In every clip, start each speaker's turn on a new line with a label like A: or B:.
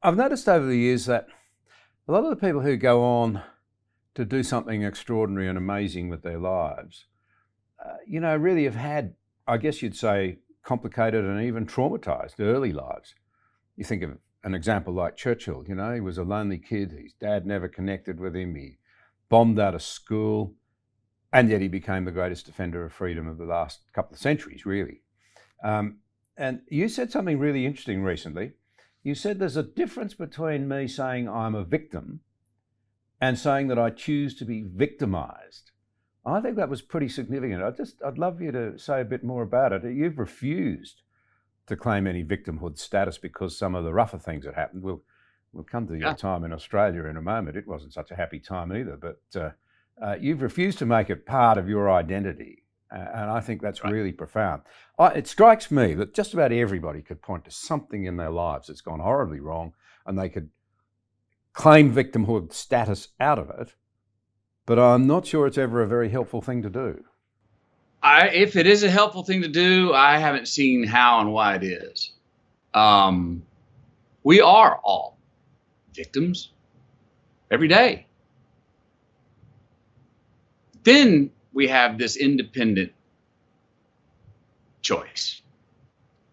A: I've noticed over the years that a lot of the people who go on to do something extraordinary and amazing with their lives, really have had, I guess you'd say, complicated and even traumatized early lives. You think of an example like Churchill, he was a lonely kid, his dad never connected with him, he bombed out of school, and yet he became the greatest defender of freedom of the last couple of centuries, really. And you said something really interesting recently. You said there's a difference between me saying I'm a victim and saying that I choose to be victimized. I think that was pretty significant. I'd love you to say a bit more about it. You've refused to claim any victimhood status because some of the rougher things that happened. We'll come to your time in Australia in a moment. It wasn't such a happy time either, but you've refused to make it part of your identity. And I think that's really profound. It strikes me that just about everybody could point to something in their lives that's gone horribly wrong, and they could claim victimhood status out of it, but I'm not sure it's ever a very helpful thing to do.
B: If it is a helpful thing to do, I haven't seen how and why it is. We are all victims every day. Then we have this independent choice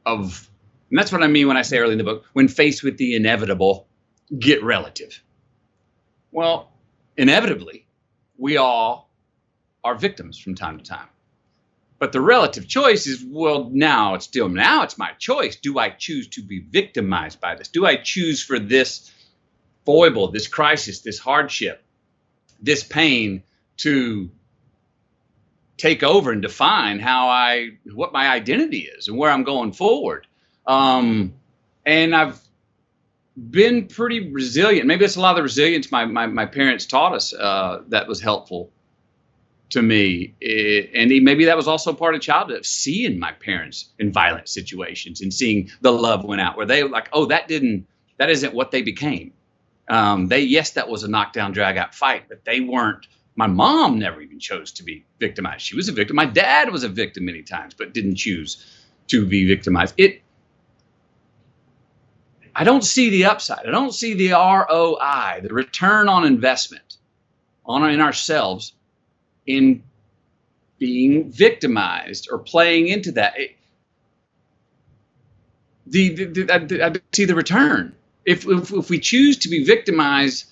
B: of, and that's what I mean when I say early in the book, when faced with the inevitable, get relative. Well, inevitably, we all are victims from time to time. But the relative choice is, well, now it's my choice. Do I choose to be victimized by this? Do I choose for this foible, this crisis, this hardship, this pain to take over and define what my identity is and where I'm going forward? And I've been pretty resilient. Maybe it's a lot of the resilience my parents taught us that was helpful to me. Maybe that was also part of childhood, of seeing my parents in violent situations and seeing the love went out, where they were like, oh, that isn't what they became. Yes, that was a knockdown, drag out fight, but they weren't. My mom never even chose to be victimized. She was a victim. My dad was a victim many times, but didn't choose to be victimized. I don't see the upside. I don't see the ROI, the return on investment in ourselves in being victimized or playing into that. I see the return. If we choose to be victimized,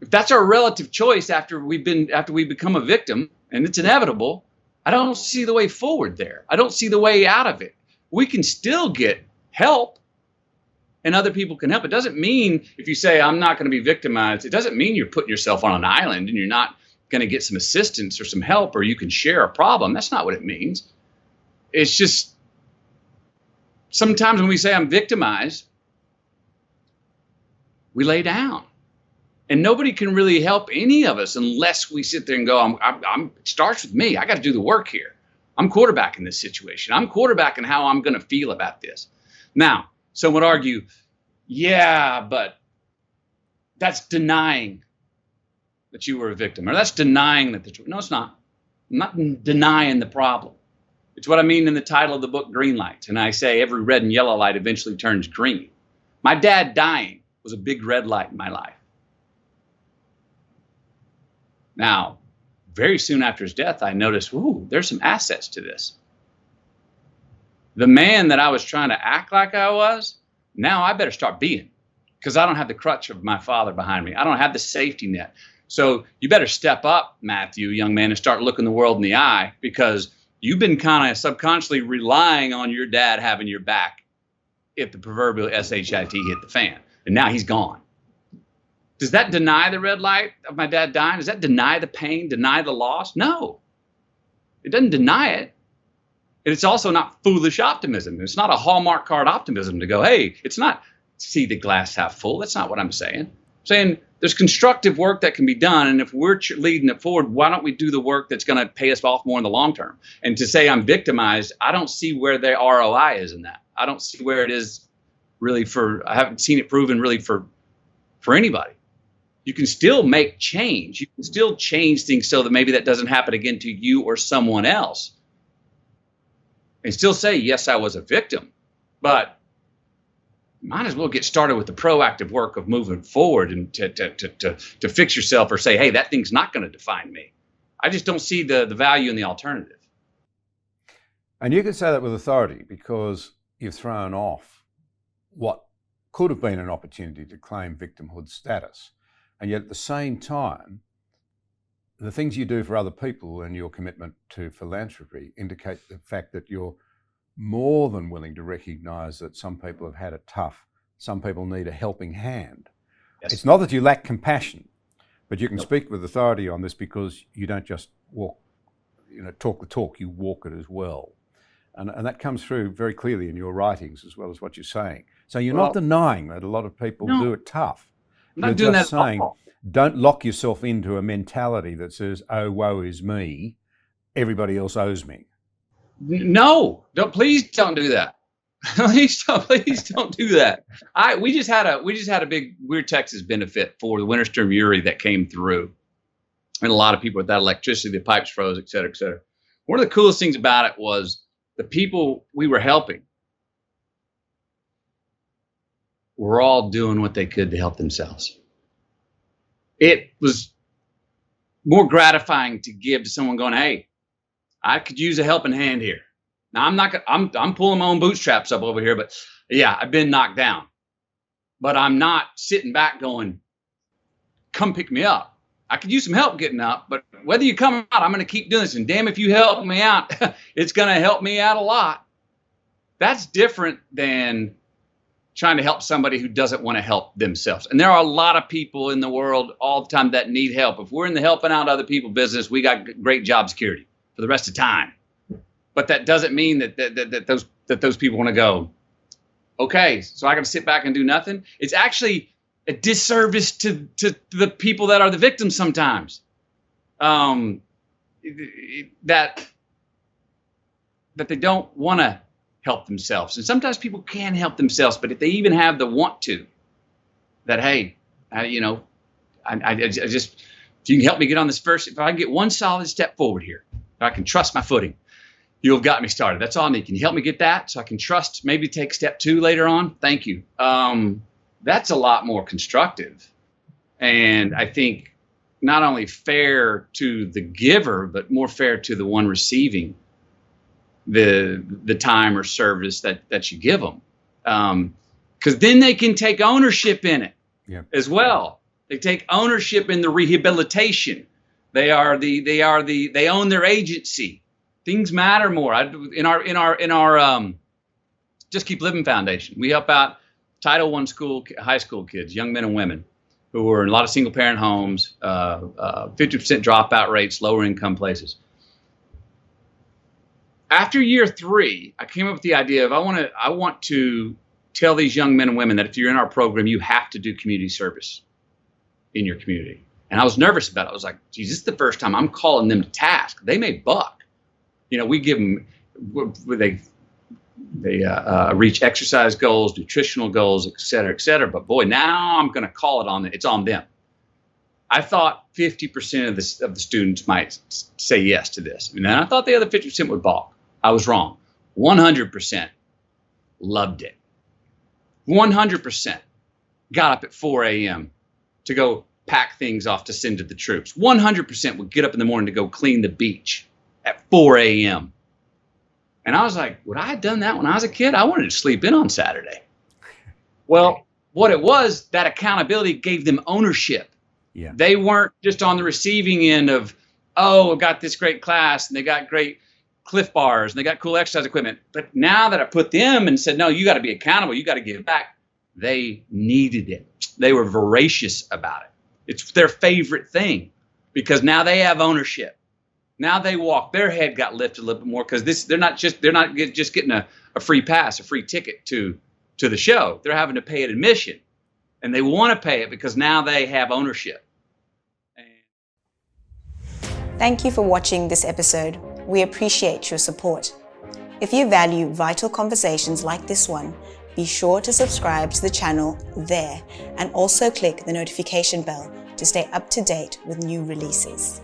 B: if that's our relative choice after we become a victim, and it's inevitable, I don't see the way forward there. I don't see the way out of it. We can still get help, and other people can help. It doesn't mean, if you say I'm not going to be victimized, it doesn't mean you're putting yourself on an island and you're not going to get some assistance or some help, or you can share a problem. That's not what it means. It's just sometimes when we say I'm victimized, we lay down. And nobody can really help any of us unless we sit there and go, it starts with me. I got to do the work here. I'm quarterbacking this situation. I'm quarterbacking how I'm going to feel about this. Now, some would argue, yeah, but that's denying that you were a victim, or that's denying that no, it's not. I'm not denying the problem. It's what I mean in the title of the book, Greenlights. And I say every red and yellow light eventually turns green. My dad dying was a big red light in my life. Now, very soon after his death, I noticed, there's some assets to this. The man that I was trying to act like I was, now I better start being, because I don't have the crutch of my father behind me. I don't have the safety net. So you better step up, Matthew, young man, and start looking the world in the eye, because you've been kind of subconsciously relying on your dad having your back if the proverbial SHIT hit the fan. And now he's gone. Does that deny the red light of my dad dying? Does that deny the pain, deny the loss? No, it doesn't deny it. And it's also not foolish optimism. It's not a Hallmark card optimism to go, hey, it's not see the glass half full. That's not what I'm saying. I'm saying there's constructive work that can be done. And if we're leading it forward, why don't we do the work that's going to pay us off more in the long term? And to say I'm victimized, I don't see where the ROI is in that. I don't see where it is really I haven't seen it proven really for anybody. You can still make change. You can still change things so that maybe that doesn't happen again to you or someone else. And still say, yes, I was a victim, but might as well get started with the proactive work of moving forward and to fix yourself, or say, hey, that thing's not going to define me. I just don't see the value in the alternative.
A: And you can say that with authority, because you've thrown off what could have been an opportunity to claim victimhood status. And yet at the same time, the things you do for other people and your commitment to philanthropy indicate the fact that you're more than willing to recognise that some people have had it tough. Some people need a helping hand.
B: Yes.
A: It's not that you lack compassion, but you can speak with authority on this because you don't just talk the talk, you walk it as well. And that comes through very clearly in your writings as well as what you're saying. So you're not denying that a lot of people do it tough.
B: I'm not doing
A: just
B: that
A: saying, don't lock yourself into a mentality that says, oh, woe is me, everybody else owes me.
B: No, please don't do that. please don't do that. We just had a big Weird Texas benefit for the Winter Storm Uri that came through, and a lot of people without electricity, the pipes froze, et cetera, et cetera. One of the coolest things about it was the people we were helping were all doing what they could to help themselves. It was more gratifying to give to someone going, hey, I could use a helping hand here. Now I'm pulling my own bootstraps up over here, but yeah, I've been knocked down, but I'm not sitting back going, come pick me up. I could use some help getting up, but whether you come out, I'm going to keep doing this. And damn, if you help me out, it's going to help me out a lot. That's different than trying to help somebody who doesn't want to help themselves. And there are a lot of people in the world all the time that need help. If we're in the helping out other people business, we got great job security for the rest of time. But that doesn't mean that those people want to go, okay, so I got to sit back and do nothing. It's actually a disservice to the people that are the victims sometimes. That they don't want to help themselves. And sometimes people can help themselves, but if they even have the want to, that, hey, I just, if you can help me get on this first, if I can get one solid step forward here, if I can trust my footing, you'll have got me started. That's all I need. Can you help me get that so I can trust, maybe take step 2 later on? Thank you. That's a lot more constructive. And I think not only fair to the giver, but more fair to the one receiving the time or service that you give them. Because then they can take ownership in it as well. They take ownership in the rehabilitation. They own their agency. Things matter more. In our Just Keep Livin Foundation, we help out Title I high school kids, young men and women who are in a lot of single parent homes, 50% dropout rates, lower income places. After year 3, I came up with the idea of I want to tell these young men and women that if you're in our program, you have to do community service in your community. And I was nervous about it. I was like, geez, this is the first time I'm calling them to task. They may buck. We give them, they reach exercise goals, nutritional goals, et cetera, but boy, now I'm going to call it's on them. I thought 50% of the students might say yes to this. And then I thought the other 50% would balk. I was wrong. 100% loved it. 100% got up at 4 a.m. to go pack things off to send to the troops. 100% would get up in the morning to go clean the beach at 4 a.m. And I was like, would I have done that when I was a kid? I wanted to sleep in on Saturday. Well, what it was, that accountability gave them ownership. Yeah. They weren't just on the receiving end of, oh, I've got this great class and they got great Cliff Bars and they got cool exercise equipment. But now that I put them and said, no, you got to be accountable, you got to give back, they needed it. They were voracious about it. It's their favorite thing because now they have ownership. Now they walk, their head got lifted a little bit more because they're not just getting a free pass, a free ticket to the show. They're having to pay an admission. And they want to pay it because now they have ownership.
C: Thank you for watching this episode. We appreciate your support. If you value vital conversations like this one, be sure to subscribe to the channel there and also click the notification bell to stay up to date with new releases.